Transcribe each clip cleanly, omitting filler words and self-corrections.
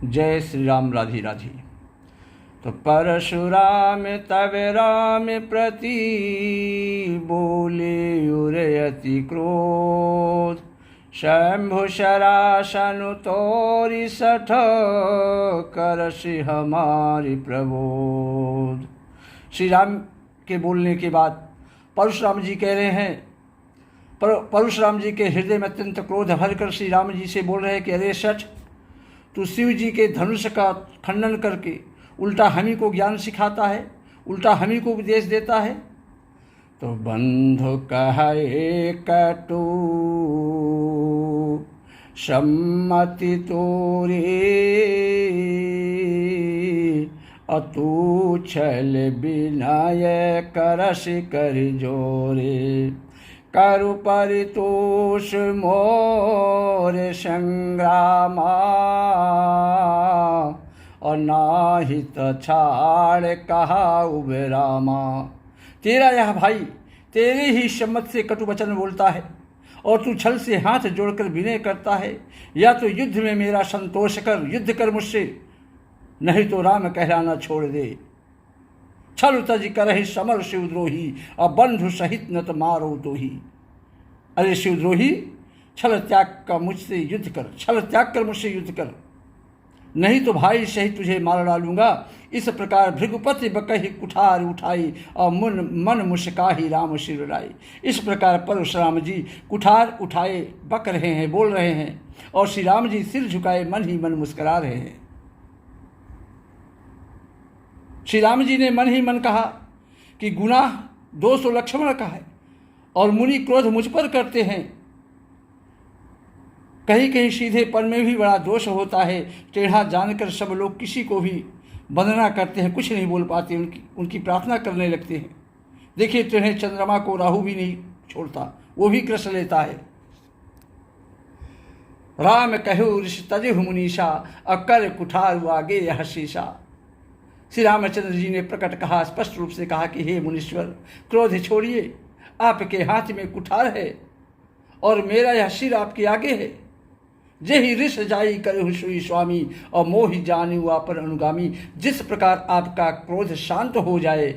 जय श्री राम। राधे राधे। तो परशुराम तब राम प्रति बोले उरयति क्रोध, शंभु शरासनु तोरि सठ करसि हमारी प्रबोध। श्री राम के बोलने के बाद परशुराम जी कह रहे हैं, परशुराम जी के हृदय में अत्यंत क्रोध भरकर श्री राम जी से बोल रहे हैं कि अरे सठ, तू शिव जी के धनुष का खंडन करके उल्टा हमी को ज्ञान सिखाता है, उल्टा हमी को उपदेश देता है। तो बंधु कहे कटु सम्मति तोरे, अतु छल विनय करस कर जोरे, करु परितोष मोर संग्रामा, और नाहित छाड़ कहा उबरामा। तेरा यह भाई तेरे ही सम्मत से कटु वचन बोलता है और तू छल से हाथ जोड़कर विनय करता है। या तो युद्ध में मेरा संतोष कर, युद्ध कर मुझसे, नहीं तो राम कहलाना छोड़ दे। छल तज करहि समर शिवद्रोही, और बंधु सहित न तो मारो तो ही। अरे शिवद्रोही, छल त्याग का मुझसे युद्ध कर, छल त्याग कर मुझसे युद्ध कर, नहीं तो भाई सहित तुझे मार डालूंगा। इस प्रकार भृगुपति बकहि कुठार उठाई, और मन मुस्काही राम सिर राई। इस प्रकार परशुराम जी कुठार उठाए बक रहे हैं, बोल रहे हैं, और श्री राम जी सिर झुकाए मन ही मन मुस्करा रहे हैं। श्री राम जी ने मन ही मन कहा कि गुनाह दोष तो लक्ष्मण का है, और मुनि क्रोध मुझ पर करते हैं। कहीं कहीं सीधेपन में भी बड़ा दोष होता है। टेढ़ा जानकर सब लोग किसी को भी वंदना करते हैं, कुछ नहीं बोल पाते, उनकी प्रार्थना करने लगते हैं। देखिए, टेढ़े चंद्रमा को राहु भी नहीं छोड़ता, वो भी कृष्ण लेता है। राम कहु ऋषि तजहु मुनीषा, अकर कुठार आगे यह शीशा। श्री रामचंद्र जी ने प्रकट कहा, स्पष्ट रूप से कहा कि हे मुनीश्वर, क्रोध छोड़िए, आपके हाथ में कुठार है और मेरा यह सिर आपके आगे है। जेहि ऋष जाई करहु सुई स्वामी, और मोहि जानिउ पर अनुगामी। जिस प्रकार आपका क्रोध शांत हो जाए,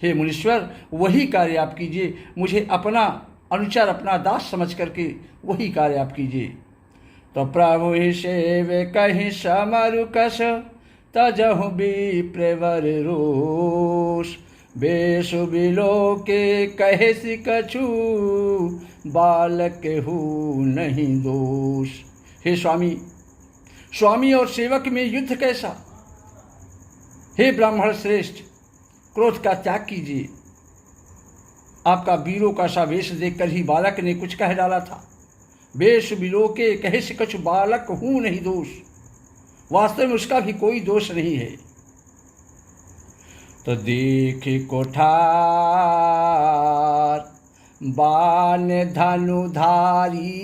हे मुनीश्वर, वही कार्य आप कीजिए। मुझे अपना अनुचर, अपना दास समझ करके वही कार्य आप कीजिए। तो प्रभु सेव कहीं समरु कस, तजहु विप्रवर रोष। बेसु बिलो के कहे सि कछु, बालक हूँ नहीं दोष। हे स्वामी, स्वामी और सेवक में युद्ध कैसा। हे ब्राह्मण श्रेष्ठ, क्रोध का त्याग कीजिए। आपका वीरों का सा वेश देखकर ही बालक ने कुछ कह डाला था। बेसु बिलो के कहे सि कछु, बालक हूँ नहीं दोष। वास्तव में उसका भी कोई दोष नहीं है। तो देख कोठार बान धनुधारी,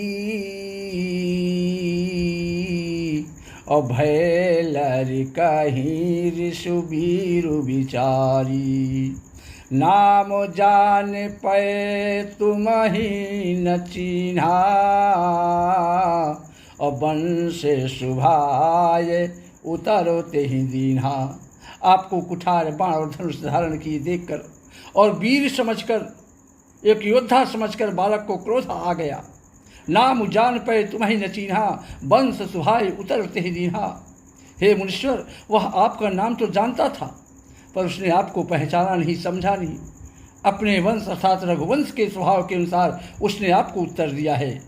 और भैलर कहीं ऋषु बीरु बिचारी। नाम जान पे तुम ही न चिन्हा, और वंश शुभाय उतरो तेहि दीन्हा। आपको कुठार, बाण और धनुष धारण किए देखकर और वीर समझकर, एक योद्धा समझकर बालक को क्रोध आ गया। नाम जान पे तुम्हें न चीन्हा, वंश सुहाय उतर तेहि दीन्हा। हे मुनीश्वर, वह आपका नाम तो जानता था, पर उसने आपको पहचाना नहीं, समझा नहीं। अपने वंश अर्थात रघुवंश के स्वभाव के अनुसार उसने आपको उत्तर दिया है।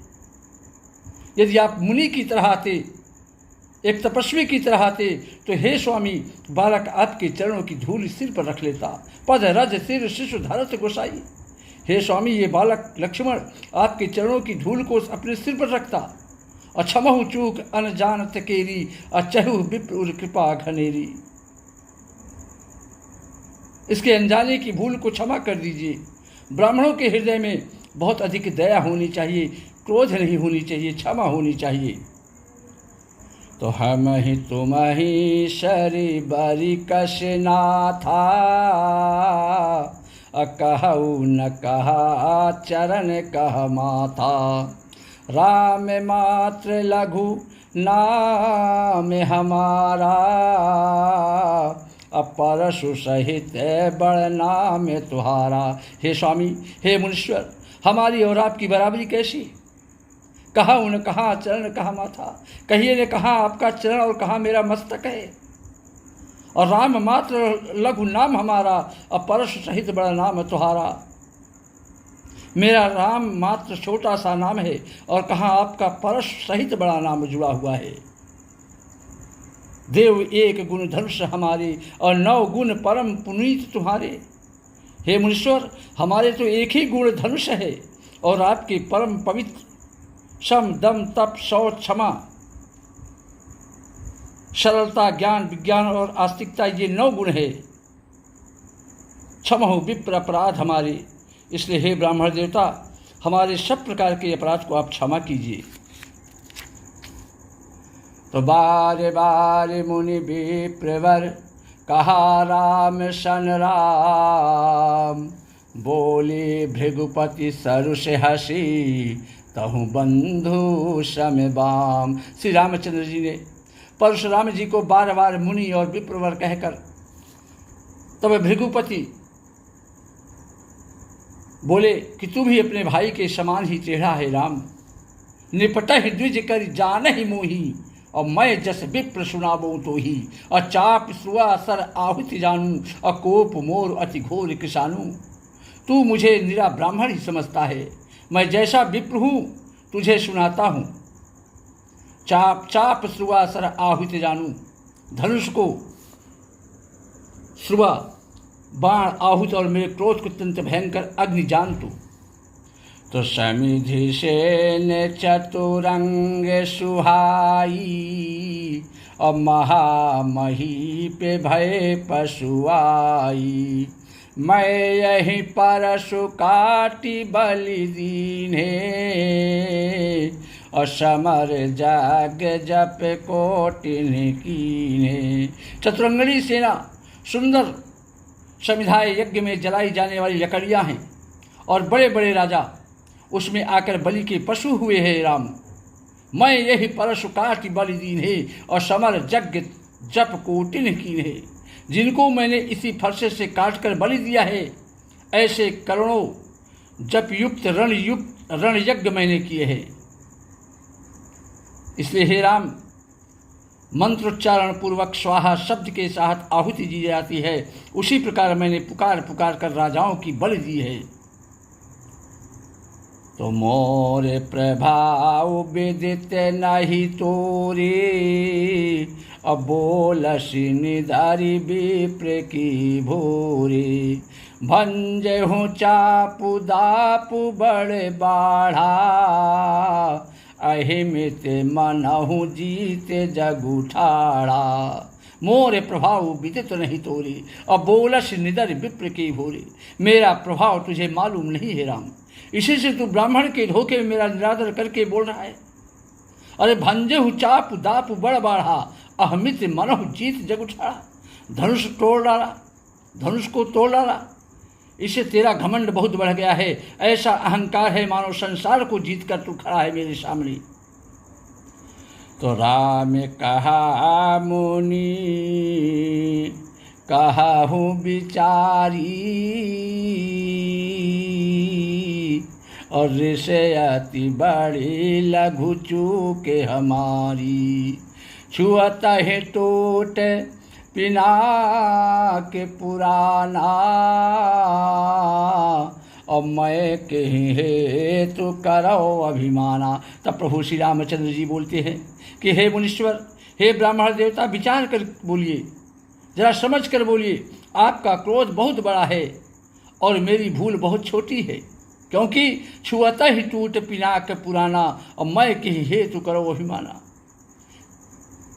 यदि आप मुनि की तरह आते, एक तपस्वी की तरह आते, तो हे स्वामी, बालक आपके चरणों की धूल सिर पर रख लेता। पद रज सिर शिशु धरत गोसाई। हे स्वामी, ये बालक लक्ष्मण आपके चरणों की धूल को अपने सिर पर रखता। अक्षमहु चूक अनजानत केरी, अचहु विप्र कृपा घनेरी। इसके अनजाने की भूल को क्षमा कर दीजिए। ब्राह्मणों के हृदय में बहुत अधिक दया होनी चाहिए, क्रोध नहीं होनी चाहिए, क्षमा होनी चाहिए। तो हम ही तुम ही शरी बरी कश नाथा, कहऊ न कहा चरण कह माथा। राम मात्र लघु नाम हमारा, परशु सहित बड़ नाम तुम्हारा। हे स्वामी, हे मुनीश्वर, हमारी और आपकी बराबरी कैसी? कहाँ उन, कहाँ चरण, कहाँ माथा? कहिए ने कहाँ आपका चरण और कहाँ मेरा मस्तक है? और राम मात्र लघु नाम हमारा, और परशु सहित बड़ा नाम तुम्हारा। मेरा राम मात्र छोटा सा नाम है और कहाँ आपका परशु सहित बड़ा नाम जुड़ा हुआ है। देव एक गुण धनुष हमारे, और 9 गुण परम पुनीत तुम्हारे। हे मुनीश्वर, हमारे तो एक ही गुण धनुष है, और आपके परम पवित्र शम दम तप शौच क्षमा सरलता ज्ञान विज्ञान और आस्तिकता, ये 9 गुण है। क्षमहो विप्र अपराध हमारे। इसलिए हे ब्राह्मण देवता, हमारे सब प्रकार के अपराध को आप क्षमा कीजिए। तो बारे बारे मुनि विप्रवर कहा राम सन राम, बोले भृगुपति सरु से हसी, तहु बंधु सम बाम। श्री रामचंद्र जी ने परशुराम जी को बार बार मुनि और विप्रवर कहकर तब भृगुपति बोले कि तू भी अपने भाई के समान ही टेढ़ा है राम। निपटहि द्विज कर जान ही मोही, और मैं जस विप्र सुनाबो तो ही। और चाप सुआ सर आहुति जानू, और कोप मोर अति घोर किसानू। तू मुझे निरा ब्राह्मण ही समझता है, मैं जैसा विप्र हूँ तुझे सुनाता हूँ। चाप चाप सुआ सर आहुति जानू, धनुष को श्रुआ बाण आहुत और मेरे क्रोध को अत्यंत भयंकर अग्नि जान तू। तो समिधि सेन चतुरंग सुहाई, और महामही पे भय पशुआई। मैं यही परशु काटी बलि दीन्हे, और समर जाग जप कोटिन कीन्हे। चतुरंगणी सेना सुंदर समिधाय यज्ञ में जलाई जाने वाली लकड़ियाँ हैं, और बड़े बड़े राजा उसमें आकर बलि के पशु हुए हैं राम। मैं यही परशु काटि बलि दीन्हे, और समर यज्ञ जप कोटिन कीन्हे। जिनको मैंने इसी फरसे से काटकर बलि दिया है, ऐसे करोड़ों जप युक्त रण यज्ञ मैंने किए हैं। इसलिए हे राम, मंत्रोच्चारण पूर्वक स्वाहा शब्द के साथ आहुति दी जाती है, उसी प्रकार मैंने पुकार पुकार कर राजाओं की बलि दी है। तो मोर प्रभाव विदित नहीं तोरे, अब बोलसी निधारी विप्र की भोरे। भंजहु चापु दापु बड़ बाढ़ा, अहिमित मनहु जीते जगु ठाड़ा। मोर प्रभाव विदित नहीं तोरे, अब बोलस निधर विप्र की भोरे। मेरा प्रभाव तुझे मालूम नहीं है राम, इसी से तू ब्राह्मण के धोखे में मेरा निरादर करके बोल रहा है। अरे भंजहु चाप दाप बड़ बाढ़ा, अहमित मनहु जीत जग उठाड़ा। धनुष तोड़ डाला, धनुष को तोड़ डाला, इससे तेरा घमंड बहुत बढ़ गया है। ऐसा अहंकार है मानो संसार को जीत कर तू खड़ा है मेरे सामने। तो राम कहा मुनि कहूँ विचारी, और ऋषि अति बड़ी लघु चूके हमारी। छुअत है टोट पिना के पुराना, और मैं कहीं है तो करो अभिमाना। तब प्रभु श्री रामचंद्र जी बोलते हैं कि हे मुनीश्वर, हे ब्राह्मण देवता, विचार कर बोलिए, जरा समझ कर बोलिए। आपका क्रोध बहुत बड़ा है और मेरी भूल बहुत छोटी है, क्योंकि छुअता ही टूट पिनाक पुराना, और मैं कहीं हे तो करो अभिमाना।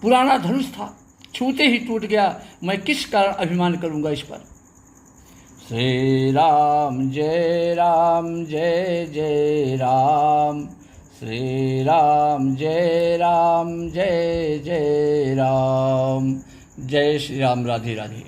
पुराना धनुष था, छूते ही टूट गया, मैं किस कारण अभिमान करूंगा इस पर। श्री राम जय जय राम, श्री राम जय जय राम। जय श्री राम। राधे राधे।